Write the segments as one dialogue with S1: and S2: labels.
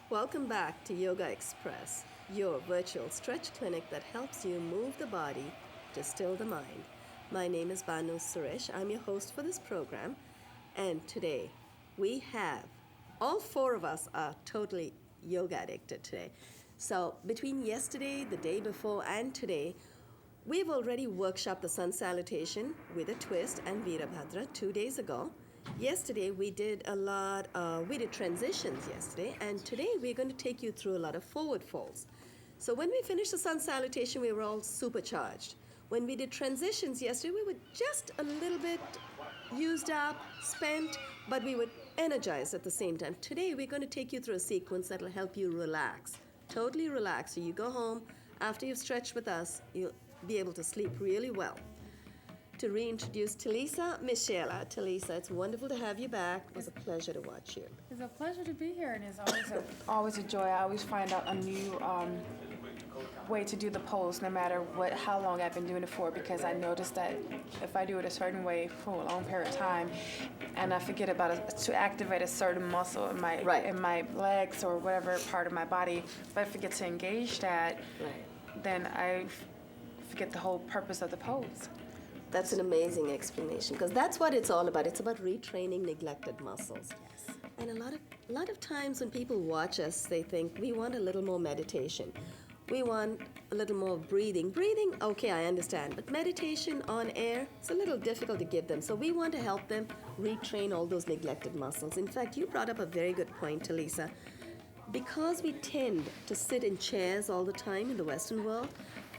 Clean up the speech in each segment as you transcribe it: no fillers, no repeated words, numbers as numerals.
S1: Welcome back to Yogaxpress, your virtual stretch clinic that helps you move the body to still the mind. My name is Banu Suresh. I'm your host for this program. And today we have, all four of us are totally yoga addicted today. So between yesterday, the day before, and today, we've already workshopped the sun salutation with a twist and Virabhadra 2 days ago. Yesterday we did transitions yesterday, and today we're going to take you through a lot of forward folds. So when we finished the sun salutation, we were all supercharged. When we did transitions yesterday, we were just a little bit used up, spent, but we were energized at the same time. Today we're going to take you through a sequence that will help you relax, totally relax. So you go home, after you've stretched with us, you'll be able to sleep really well. To reintroduce Talisa Michela. Talisa, it's wonderful to have you back. It was a pleasure to watch you.
S2: It's a pleasure to be here, and it's always a joy. I always find out a new way to do the pose, no matter how long I've been doing it for, because I noticed that if I do it a certain way for a long period of time, and I forget to activate a certain muscle in my legs or whatever part of my body, if I forget to engage that, then I forget the whole purpose of the pose.
S1: That's an amazing explanation, because that's what it's all about. It's about retraining neglected muscles.
S2: Yes.
S1: And a lot of times when people watch us, they think we want a little more meditation. We want a little more breathing. Breathing, okay, I understand. But meditation on air, it's a little difficult to give them. So we want to help them retrain all those neglected muscles. In fact, you brought up a very good point, Talisa. Because we tend to sit in chairs all the time in the Western world,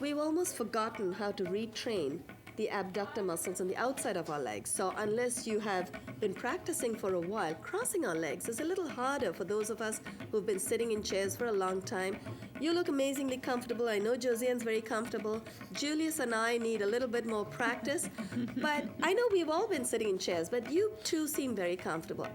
S1: we've almost forgotten how to retrain the abductor muscles on the outside of our legs. So unless you have been practicing for a while, crossing our legs is a little harder for those of us who've been sitting in chairs for a long time. You look amazingly comfortable. I know Josiane's very comfortable. Julius and I need a little bit more practice. But I know we've all been sitting in chairs, but you two seem very comfortable.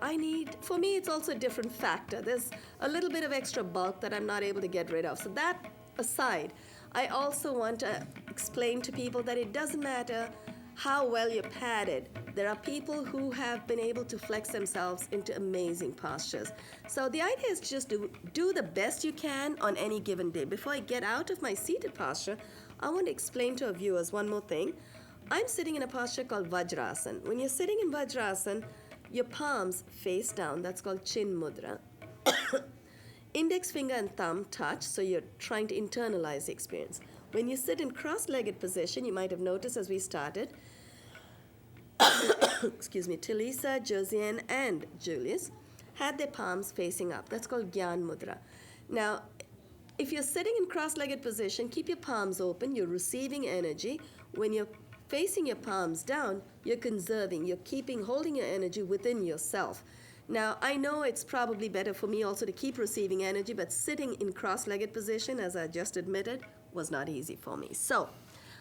S1: For me, it's also a different factor. There's a little bit of extra bulk that I'm not able to get rid of. So that aside, I also want to explain to people that it doesn't matter how well you're padded. There are people who have been able to flex themselves into amazing postures. So the idea is just to do the best you can on any given day. Before I get out of my seated posture, I want to explain to our viewers one more thing. I'm sitting in a posture called Vajrasana. When you're sitting in Vajrasana, your palms face down. That's called Chin Mudra. Index finger and thumb touch, so you're trying to internalize the experience. When you sit in cross-legged position, you might have noticed as we started, excuse me, Talisa, Josiane, and Julius had their palms facing up. That's called Gyan Mudra. Now, if you're sitting in cross-legged position, keep your palms open. You're receiving energy. When you're facing your palms down, you're conserving. You're holding your energy within yourself. Now, I know it's probably better for me also to keep receiving energy, but sitting in cross-legged position, as I just admitted, was not easy for me. So,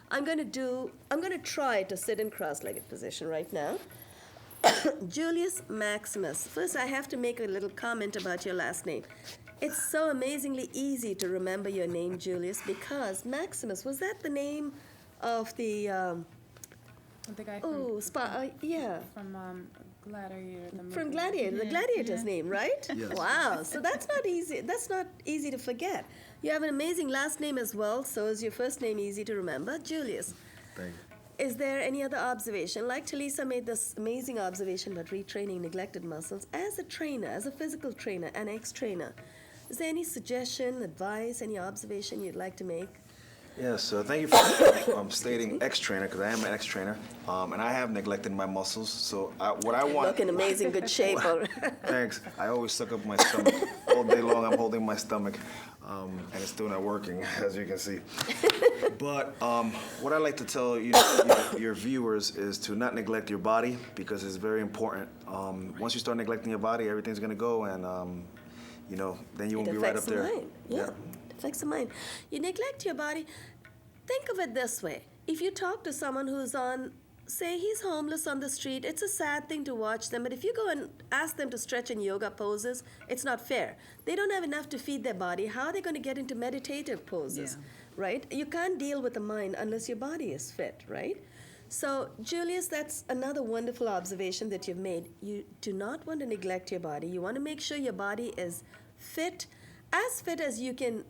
S1: I'm going to try to sit in cross-legged position right now. Julius Maximus. First, I have to make a little comment about your last name. It's so amazingly easy to remember your name, Julius, because Maximus, was that the name of the...
S2: the guy
S1: from
S2: Gladiator.
S1: From Gladiator, the Gladiator's name, right?
S3: Yes.
S1: Wow, so that's not easy. That's not easy to forget. You have an amazing last name as well, so is your first name easy to remember? Julius.
S3: Thank you.
S1: Is there any other observation? Like Talisa made this amazing observation about retraining neglected muscles. As a trainer, as a physical trainer, an ex-trainer, is there any suggestion, advice, any observation you'd like to make?
S3: Yes, thank you for stating ex-trainer, because I am an ex-trainer, and I have neglected my muscles. So what I want...
S1: Look in amazing good shape.
S3: Thanks. I always suck up my stomach all all day long. I'm holding my stomach, and it's still not working, as you can see. But what I like to tell your viewers is to not neglect your body, because it's very important. Once you start neglecting your body, everything's gonna go, and then you won't be right up there.
S1: It affects the mind. Yeah, it affects the mind. You neglect your body. Think of it this way. If you talk to someone who's on, say he's homeless on the street, it's a sad thing to watch them, but if you go and ask them to stretch in yoga poses, it's not fair. They don't have enough to feed their body. How are they going to get into meditative poses, right? You can't deal with the mind unless your body is fit, right? So, Julius, that's another wonderful observation that you've made. You do not want to neglect your body. You want to make sure your body is fit as you can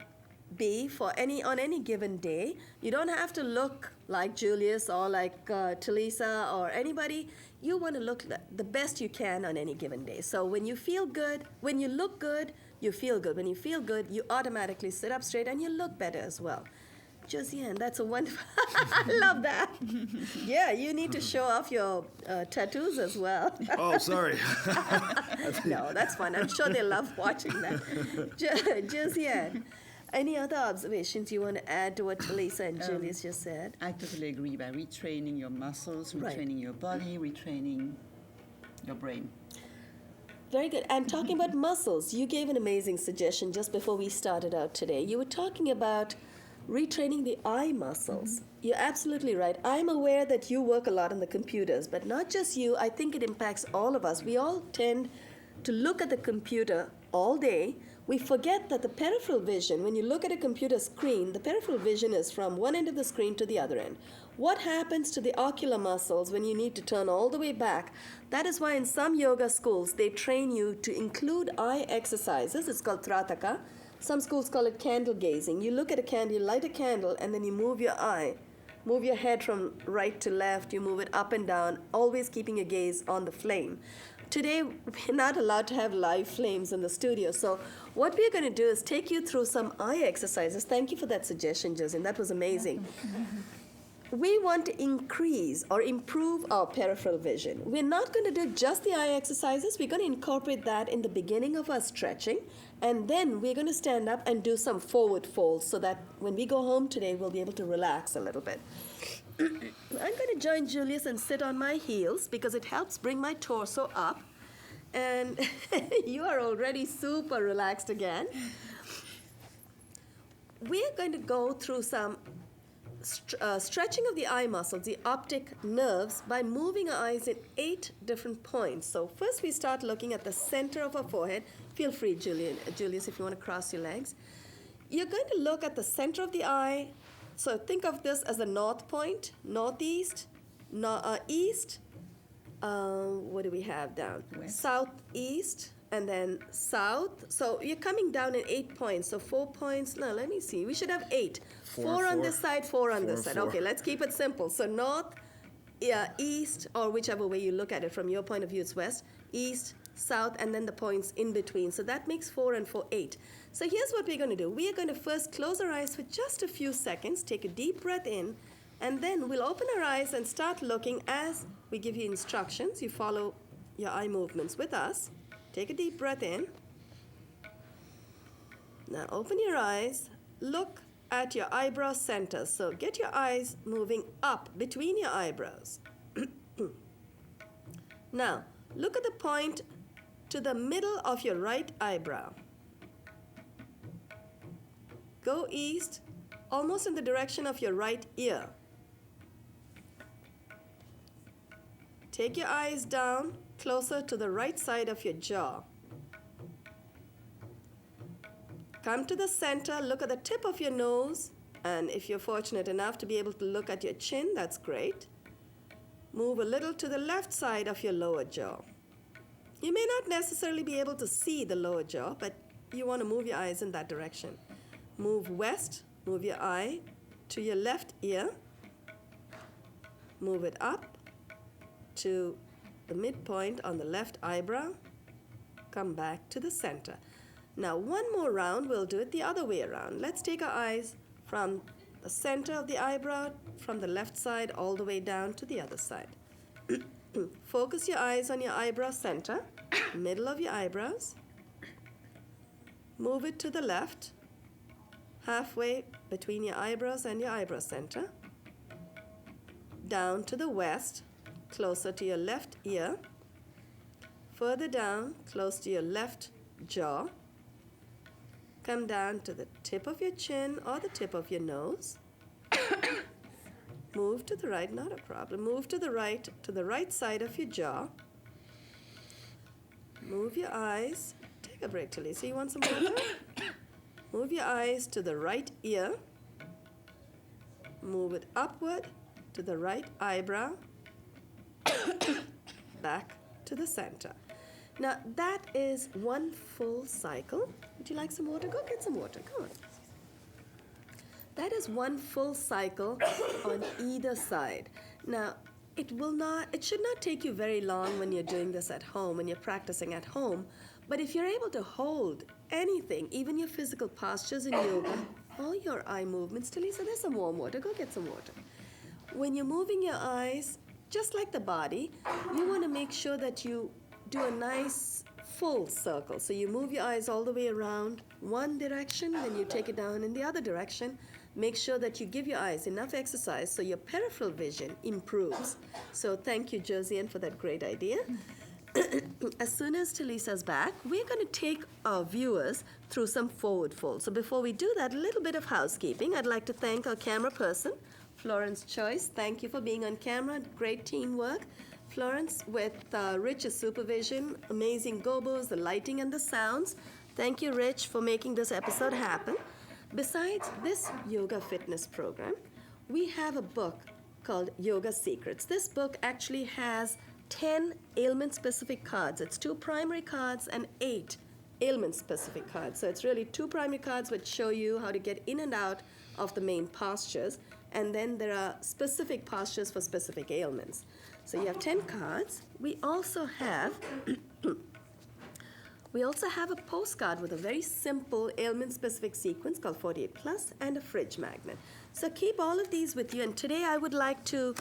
S1: be on any given day. You don't have to look like Julius or like Talisa or anybody. You want to look the best you can on any given day. So when you feel good, when you look good, you feel good. When you feel good, you automatically sit up straight and you look better as well. Josiane, that's a wonderful. I love that. Yeah, you need to show off your tattoos as well.
S3: Oh, sorry.
S1: No, that's fine. I'm sure they love watching that. Josiane, any other observations you want to add to what Talisa and Julius just said?
S4: I totally agree. By retraining your muscles, retraining your body, retraining your brain.
S1: Very good. And talking about muscles, you gave an amazing suggestion just before we started out today. You were talking about retraining the eye muscles. You're absolutely right. I'm aware that you work a lot on the computers, but not just you. I think it impacts all of us. We all tend to look at the computer all day. We forget that the peripheral vision, when you look at a computer screen, the peripheral vision is from one end of the screen to the other end. What happens to the ocular muscles when you need to turn all the way back? That is why in some yoga schools, they train you to include eye exercises. It's called Trataka. Some schools call it candle gazing. You look at a candle, you light a candle, and then you move your eye. Move your head from right to left. You move it up and down, always keeping your gaze on the flame. Today, we're not allowed to have live flames in the studio. So what we're going to do is take you through some eye exercises. Thank you for that suggestion, Josiane. That was amazing. We want to increase or improve our peripheral vision. We're not going to do just the eye exercises. We're going to incorporate that in the beginning of our stretching. And then we're going to stand up and do some forward folds so that when we go home today, we'll be able to relax a little bit. I'm going to join Julius and sit on my heels because it helps bring my torso up. And you are already super relaxed again. We're going to go through some stretching of the eye muscles, the optic nerves, by moving our eyes in 8 different points. So first we start looking at the center of our forehead. Feel free, Julius, if you want to cross your legs. You're going to look at the center of the eye. So think of this as the north point, northeast, east. What do we have down?
S4: West.
S1: Southeast, and then south. So you're coming down in 8 points. So 4 points. No, let me see. We should have 8. Four on this side, 4 on this side.
S3: Four.
S1: Okay, let's keep it simple. So north, east, or whichever way you look at it. From your point of view, it's west, east, south, and then the points in between. So that makes 4 and 4, 8. So here's what we're going to do. We are going to first close our eyes for just a few seconds, take a deep breath in, and then we'll open our eyes and start looking as we give you instructions. You follow your eye movements with us. Take a deep breath in. Now open your eyes. Look at your eyebrow center. So get your eyes moving up between your eyebrows. Now look at the point to the middle of your right eyebrow. Go east, almost in the direction of your right ear. Take your eyes down, closer to the right side of your jaw. Come to the center, look at the tip of your nose, and if you're fortunate enough to be able to look at your chin, that's great. Move a little to the left side of your lower jaw. You may not necessarily be able to see the lower jaw, but you want to move your eyes in that direction. Move west, move your eye to your left ear. Move it up to the midpoint on the left eyebrow. Come back to the center. Now one more round, we'll do it the other way around. Let's take our eyes from the center of the eyebrow, from the left side all the way down to the other side. Focus your eyes on your eyebrow center, middle of your eyebrows. Move it to the left, halfway between your eyebrows and your eyebrow center. Down to the west, closer to your left ear. Further down, close to your left jaw. Come down to the tip of your chin or the tip of your nose. Move to the right, not a problem. Move to the right side of your jaw. Move your eyes. Take a break, Talisa. You want some water? Move your eyes to the right ear. Move it upward to the right eyebrow. Back to the center. Now, that is one full cycle. Would you like some water? Go get some water. Come on. That is one full cycle on either side. Now, it should not take you very long when you're doing this at home, when you're practicing at home. But if you're able to hold anything, even your physical postures in yoga, all your eye movements, Talisa, there's some warm water. Go get some water. When you're moving your eyes, just like the body, you want to make sure that you do a nice full circle. So you move your eyes all the way around one direction, then you take it down in the other direction. Make sure that you give your eyes enough exercise so your peripheral vision improves. So thank you, Josiane, for that great idea. As soon as Talisa's back, we're going to take our viewers through some forward folds. So before we do that, a little bit of housekeeping. I'd like to thank our camera person, Florence Choice. Thank you for being on camera. Great teamwork. Florence, with Rich's supervision, amazing gobos, the lighting and the sounds. Thank you, Rich, for making this episode happen. Besides this yoga fitness program, we have a book called Yoga Secrets. This book actually has 10 ailment-specific cards. It's 2 primary cards and 8 ailment-specific cards. So it's really 2 primary cards which show you how to get in and out of the main postures, and then there are specific postures for specific ailments. So you have 10 cards. We also have a postcard with a very simple ailment-specific sequence called 48 Plus and a fridge magnet. So keep all of these with you. And today I would like to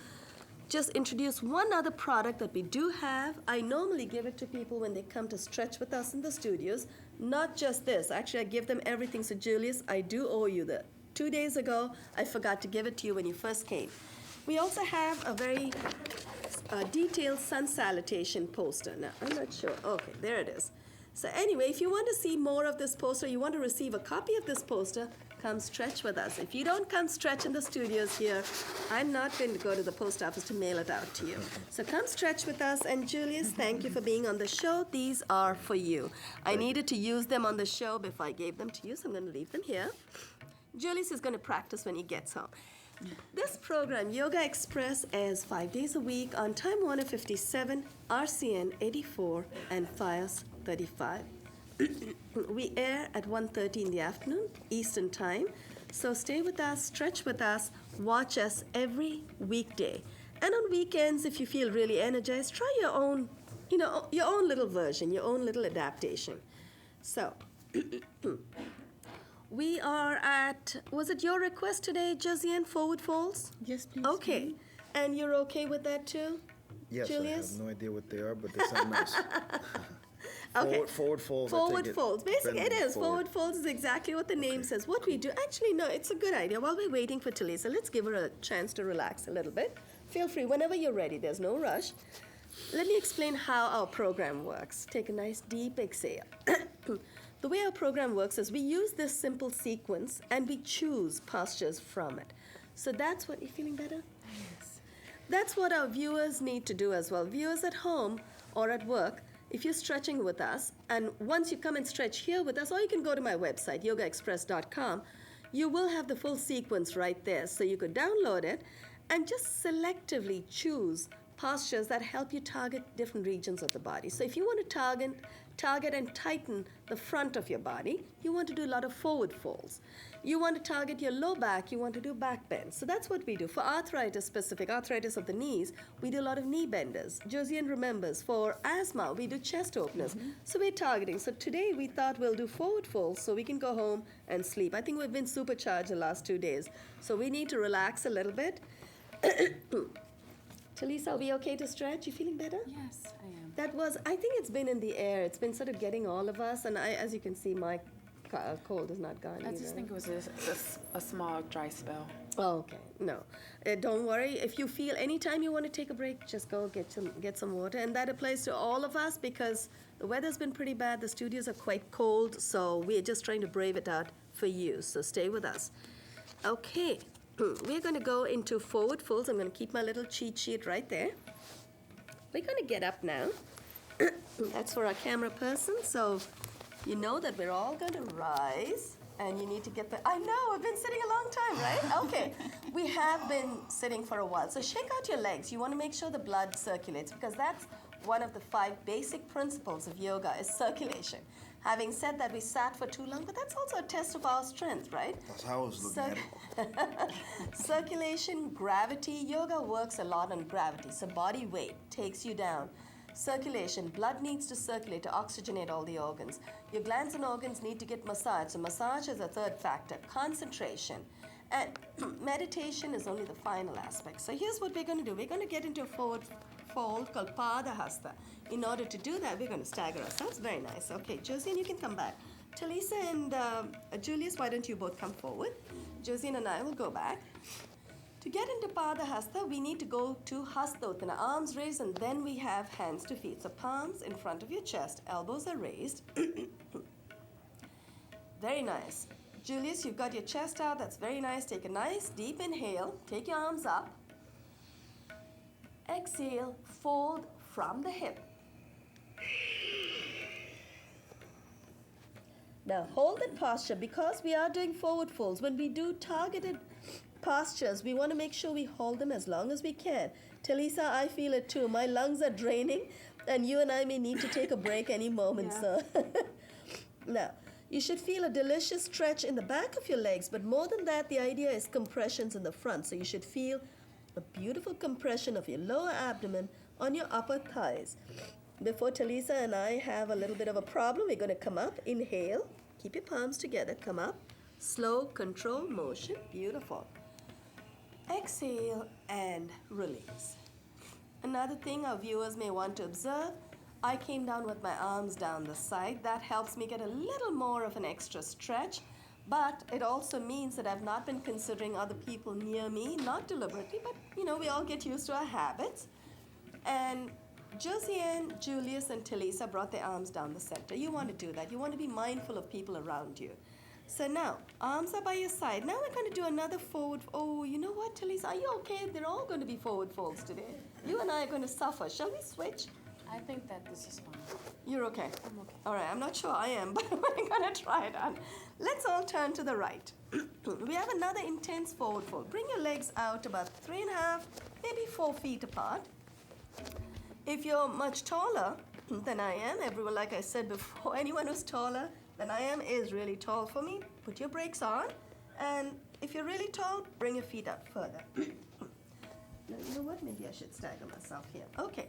S1: just introduce one other product that we do have. I normally give it to people when they come to stretch with us in the studios. Not just this. Actually, I give them everything. So Julius, I do owe you that. 2 days ago, I forgot to give it to you when you first came. We also have a very detailed sun salutation poster. Now, I'm not sure. Okay, there it is. So anyway, if you want to see more of this poster, you want to receive a copy of this poster, come stretch with us. If you don't come stretch in the studios here, I'm not going to go to the post office to mail it out to you. So come stretch with us. And Julius, thank you for being on the show. These are for you. I needed to use them on the show before I gave them to you, so I'm going to leave them here. Julius is going to practice when he gets home. This program, Yogaxpress, airs 5 days a week on Time Warner 57, RCN 84, and FiOS 35. We air at 1:30 in the afternoon, Eastern Time. So stay with us, stretch with us, watch us every weekday. And on weekends, if you feel really energized, try your own, your own little version, your own little adaptation. So, we are at, was it your request today, Josiane, forward folds?
S4: Yes, please.
S1: Okay. And you're okay with that too?
S3: Yes,
S1: Julius?
S3: I have no idea what they are, but they sound nice.
S1: Okay.
S3: Forward folds.
S1: Forward folds. Basically, it is.
S3: Forward.
S1: Forward folds is exactly what the name says. What we do, actually, no, it's a good idea. While we're waiting for Talisa, let's give her a chance to relax a little bit. Feel free whenever you're ready. There's no rush. Let me explain how our program works. Take a nice deep exhale. The way our program works is we use this simple sequence and we choose postures from it. So that's what, you feeling better?
S2: Yes.
S1: That's what our viewers need to do as well. Viewers at home or at work, if you're stretching with us, and once you come and stretch here with us, or you can go to my website, yogaxpress.com, you will have the full sequence right there. So you could download it and just selectively choose postures that help you target different regions of the body. So if you want to target and tighten the front of your body, you want to do a lot of forward folds. You want to target your low back, you want to do back bends. So that's what we do. For specific arthritis of the knees, we do a lot of knee benders. Josiane remembers, for asthma, we do chest openers. So we're targeting. So today we thought we'll do forward folds so we can go home and sleep. I think we've been supercharged the last 2 days. So we need to relax a little bit. Talisa, are we okay to stretch? You feeling better?
S2: Yes, I am.
S1: I think it's been in the air. It's been sort of getting all of us. And as you can see, my cold is not gone
S2: I
S1: either.
S2: just think it was a small dry spell.
S1: Oh, okay. No, don't worry. If you feel anytime you want to take a break, just go get some water, and that applies to all of us because the weather's been pretty bad. The studios are quite cold, so we're just trying to brave it out for you. So stay with us. Okay, we're going to go into forward folds. I'm going to keep my little cheat sheet right there. We're going to get up now. That's for our camera person. So you know that we're all going to rise. And you need to get the, I know, we've been sitting a long time, right? Okay, we have been sitting for a while. So shake out your legs. You want to make sure the blood circulates because that's one of the 5 basic principles of yoga is circulation. Having said that, we sat for too long, but that's also a test of our strength, right?
S3: That's how I was looking at it.
S1: Circulation, gravity, yoga works a lot on gravity. So body weight takes you down. Circulation, blood needs to circulate to oxygenate all the organs. Your glands and organs need to get massaged. So massage is a third factor. Concentration. And meditation is only the final aspect. So here's what we're going to do. We're going to get into a forward fold called Padahasta. In order to do that, we're going to stagger ourselves. Very nice. Okay, Josiane, you can come back. Talisa and Julius, why don't you both come forward? Josiane and I will go back. To get into Padahasta, we need to go to Hastotana, arms raised, and then we have hands to feet. So palms in front of your chest, elbows are raised. Very nice. Julius, you've got your chest out. That's very nice. Take a nice deep inhale. Take your arms up. Exhale, fold from the hip. Now hold that posture because we are doing forward folds. When we do targeted postures, we want to make sure we hold them as long as we can. Talisa, I feel it too. My lungs are draining, and you and I may need to take a break any moment.
S2: Yeah.
S1: So, now you should feel a delicious stretch in the back of your legs, but more than that, the idea is compressions in the front. So you should feel a beautiful compression of your lower abdomen on your upper thighs. Before Talisa and I have a little bit of a problem, we're going to come up. Inhale, keep your palms together. Come up. Slow, controlled motion. Beautiful. Exhale and release. Another thing our viewers may want to observe, I came down with my arms down the side. That helps me get a little more of an extra stretch, but it also means that I've not been considering other people near me, not deliberately, but you know, we all get used to our habits. And Josiane, Julius, and Talisa brought their arms down the center. You want to do that. You want to be mindful of people around you. So now, arms are by your side. Now we're going to do another forward. Oh, you know what, Talisa? Are you okay? They're all going to be forward folds today. You and I are going to suffer. Shall we switch?
S2: I think that this is fine.
S1: You're okay?
S2: I'm okay.
S1: All right, I'm not sure I am, but we're going to try it on. Let's all turn to the right. We have another intense forward fold. Bring your legs out about 3.5, maybe 4 feet apart. If you're much taller than I am, everyone, like I said before, anyone who's taller than I am is really tall for me. Put your brakes on, and if you're really tall, bring your feet up further. Now, you know what? Maybe I should stagger myself here. Okay.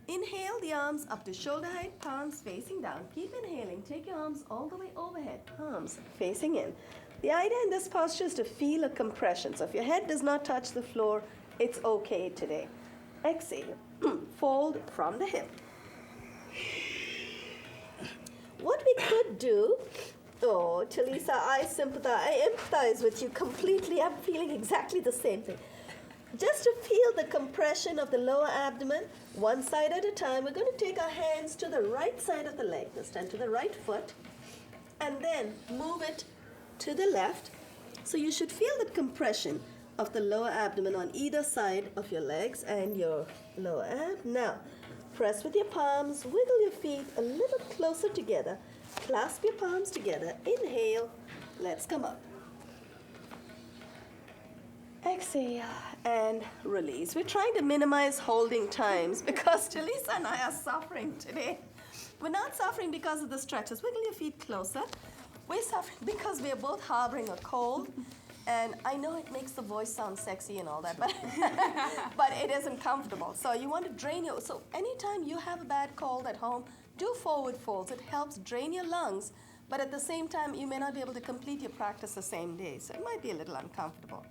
S1: Inhale the arms up to shoulder height, palms facing down. Keep inhaling. Take your arms all the way overhead, palms facing in. The idea in this posture is to feel a compression. So if your head does not touch the floor, it's okay today. Exhale. Fold from the hip. What we could do, oh, Talisa, I empathize with you completely. I'm feeling exactly the same thing. Just to feel the compression of the lower abdomen, one side at a time, we're going to take our hands to the right side of the leg, this time to the right foot, and then move it to the left. So you should feel the compression of the lower abdomen on either side of your legs and your lower ab. Now, press with your palms, wiggle your feet a little closer together, clasp your palms together, inhale, let's come up. Exhale and release. We're trying to minimize holding times because Talisa and I are suffering today. We're not suffering because of the stretches. Wiggle your feet closer. We're suffering because we are both harboring a cold. And I know it makes the voice sound sexy and all that, but, but it isn't comfortable. So you want to drain your, so anytime you have a bad cold at home, do forward folds. It helps drain your lungs, but at the same time, you may not be able to complete your practice the same day. So it might be a little uncomfortable.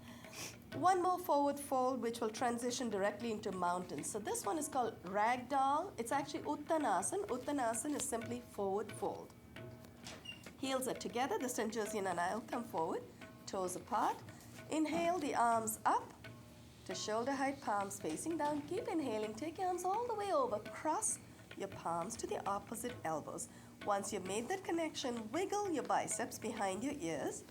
S1: One more forward fold, which will transition directly into mountains. So this one is called ragdoll. It's actually Uttanasana. Uttanasana is simply forward fold. Heels are together. This time Josiane and I will come forward, toes apart. Inhale the arms up to shoulder height, palms facing down. Keep inhaling. Take your arms all the way over. Cross your palms to the opposite elbows. Once you've made that connection, wiggle your biceps behind your ears.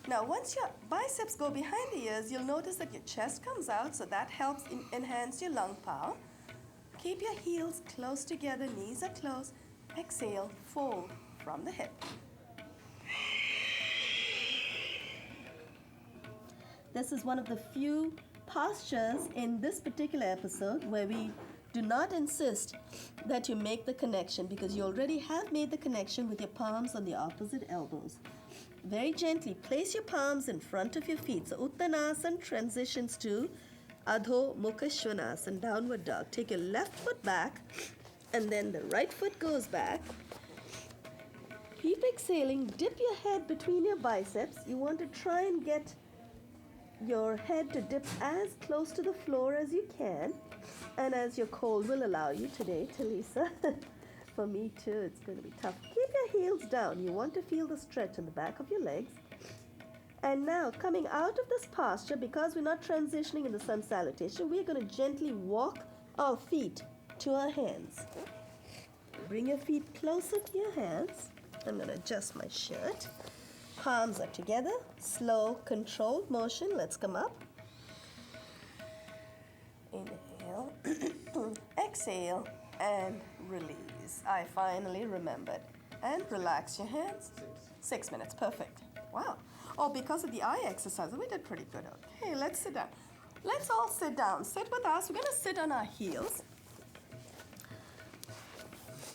S1: Now, once your biceps go behind the ears, you'll notice that your chest comes out, so that helps enhance your lung power. Keep your heels close together, knees are close. Exhale, fold from the hip. This is one of the few postures in this particular episode where we do not insist that you make the connection, because you already have made the connection with your palms on the opposite elbows. Very gently place your palms in front of your feet. So Uttanasana transitions to Adho Mukha Svanasana, downward dog. Take your left foot back and then the right foot goes back. Keep exhaling. Dip your head between your biceps. You want to try and get your head to dip as close to the floor as you can, and as your cold will allow you today, Talisa. For me too, it's going to be tough. Keep your heels down. You want to feel the stretch in the back of your legs. And now, coming out of this posture, because we're not transitioning in the sun salutation, we're going to gently walk our feet to our hands. Bring your feet closer to your hands. I'm going to adjust my shirt. Palms are together. Slow, controlled motion. Let's come up. Inhale. Exhale. And release. I finally remembered. And relax your hands. 6 minutes. Perfect. Wow. Oh, because of the eye exercise, we did pretty good. Okay, let's sit down. Let's all sit down. Sit with us. We're going to sit on our heels.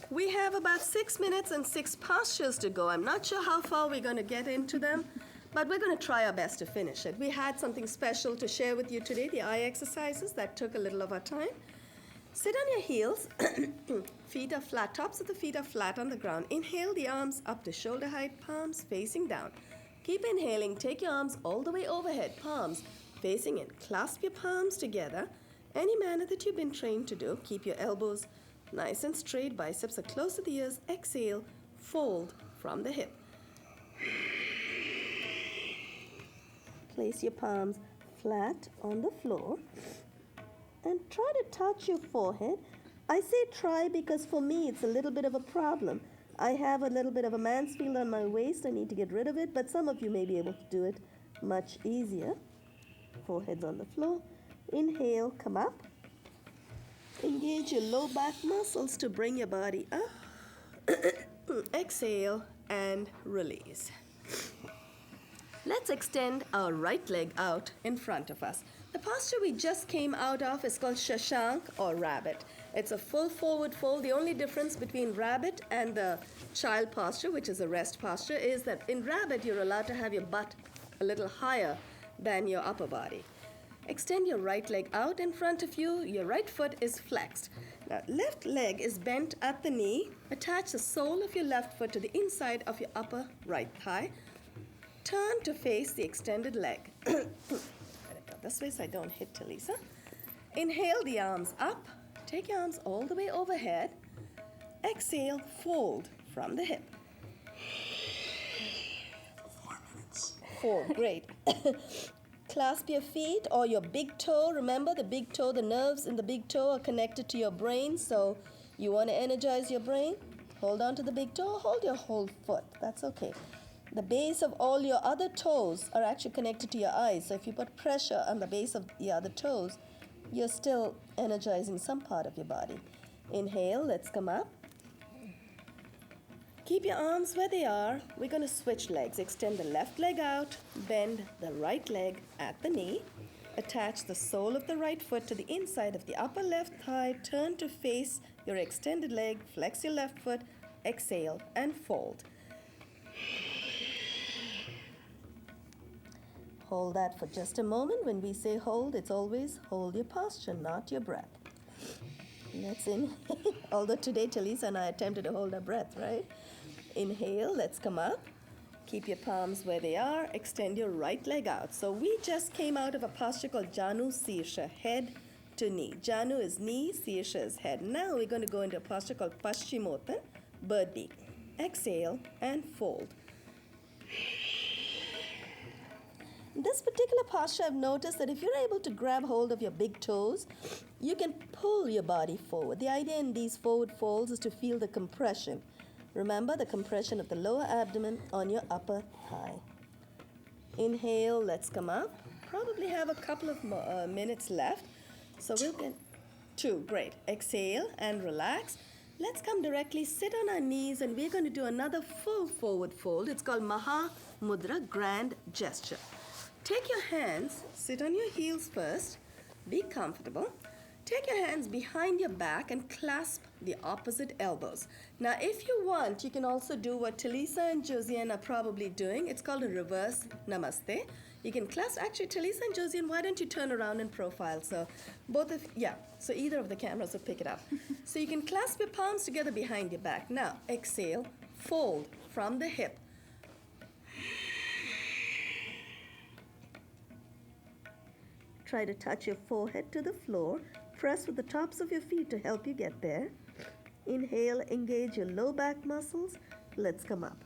S1: We have about 6 minutes and 6 postures to go. I'm not sure how far we're going to get into them, but we're going to try our best to finish it. We had something special to share with you today, the eye exercises. That took a little of our time. Sit on your heels. Feet are flat. Tops of the feet are flat on the ground. Inhale the arms up to shoulder height, palms facing down. Keep inhaling. Take your arms all the way overhead, palms facing in. Clasp your palms together. Any manner that you've been trained to do. Keep your elbows nice and straight. Biceps are close to the ears. Exhale. Fold from the hip. Place your palms flat on the floor. And try to touch your forehead. I say try because for me it's a little bit of a problem. I have a little bit of a Mansfield on my waist. I need to get rid of it, but some of you may be able to do it much easier. Forehead's on the floor. Inhale, come up. Engage your low back muscles to bring your body up. Exhale and release. Let's extend our right leg out in front of us. The posture we just came out of is called Shashank or rabbit. It's a full forward fold. The only difference between rabbit and the child posture, which is a rest posture, is that in rabbit you're allowed to have your butt a little higher than your upper body. Extend your right leg out in front of you. Your right foot is flexed. Now, left leg is bent at the knee. Attach the sole of your left foot to the inside of your upper right thigh. Turn to face the extended leg. This way so I don't hit Talisa. Inhale the arms up. Take your arms all the way overhead. Exhale, fold from the hip.
S3: 4 minutes.
S1: 4, great. Clasp your feet or your big toe. Remember the big toe, the nerves in the big toe are connected to your brain, so you want to energize your brain. Hold on to the big toe, hold your whole foot. That's okay. The base of all your other toes are actually connected to your eyes. So if you put pressure on the base of the other toes, you're still energizing some part of your body. Inhale, let's come up. Keep your arms where they are. We're going to switch legs. Extend the left leg out. Bend the right leg at the knee. Attach the sole of the right foot to the inside of the upper left thigh. Turn to face your extended leg. Flex your left foot. Exhale and fold. Hold that for just a moment. When we say hold, it's always hold your posture, not your breath. Let's inhale. Although today Talisa and I attempted to hold our breath, right? Inhale, let's come up. Keep your palms where they are. Extend your right leg out. So we just came out of a posture called Janu Sirsha, head to knee. Janu is knee, Sirsha is head. Now we're going to go into a posture called Paschimottan, bird beak. exhale, and fold. In this particular posture, I've noticed that if you're able to grab hold of your big toes, you can pull your body forward. The idea in these forward folds is to feel the compression. Remember the compression of the lower abdomen on your upper thigh. Inhale, let's come up. Probably have a couple of minutes left. So we'll get 2, great. Exhale and relax. Let's come directly, sit on our knees, and we're going to do another full forward fold. It's called Maha Mudra, grand gesture. Take your hands, sit on your heels first, be comfortable. Take your hands behind your back and clasp the opposite elbows. Now, if you want, you can also do what Talisa and Josiane are probably doing. It's called a reverse namaste. You can clasp, actually, Talisa and Josiane, why don't you turn around in profile? So so either of the cameras will pick it up. So you can clasp your palms together behind your back. Now, exhale, fold from the hip. Try to touch your forehead to the floor. Press with the tops of your feet to help you get there. Inhale, engage your low back muscles. Let's come up.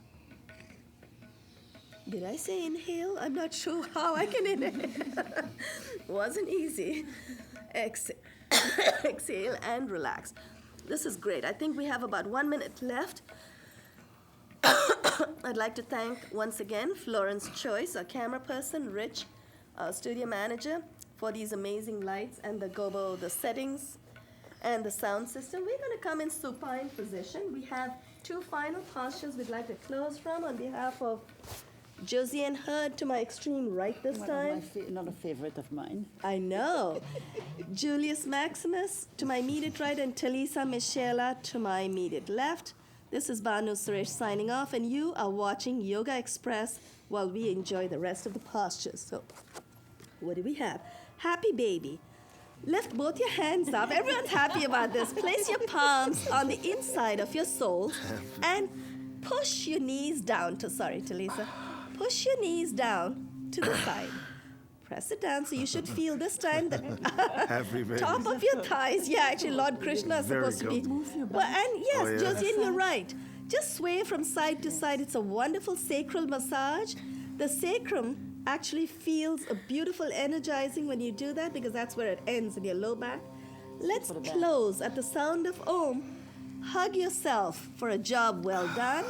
S1: Did I say inhale? I'm not sure how I can inhale. Wasn't easy. Exhale and relax. This is great. I think we have about 1 minute left. I'd like to thank once again Florence Choice, our camera person, Rich, our studio manager, for these amazing lights and the settings and the sound system. We're going to come in supine position. We have 2 final postures we'd like to close from on behalf of Josiane Hurd to my extreme right this time.
S4: Not a favorite of mine.
S1: I know. Julius Maximus to my immediate right and Talisa Michela to my immediate left. This is Banu Suresh signing off, and you are watching Yogaxpress while we enjoy the rest of the postures. So, what do we have? Happy baby. Lift both your hands up. Everyone's happy about this. Place your palms on the inside of your soles and push your knees down to, Talisa. Push your knees down to the side. Press it down, so you should feel this time the top of your thighs. Yeah, actually, Lord Krishna is supposed to be. Well, and yes, Josiane, you're right. Just sway from side to side. It's a wonderful sacral massage. The sacrum actually feels a beautiful energizing when you do that, because that's where it ends in your low back. Let's close at the sound of Om. Hug yourself for a job well done.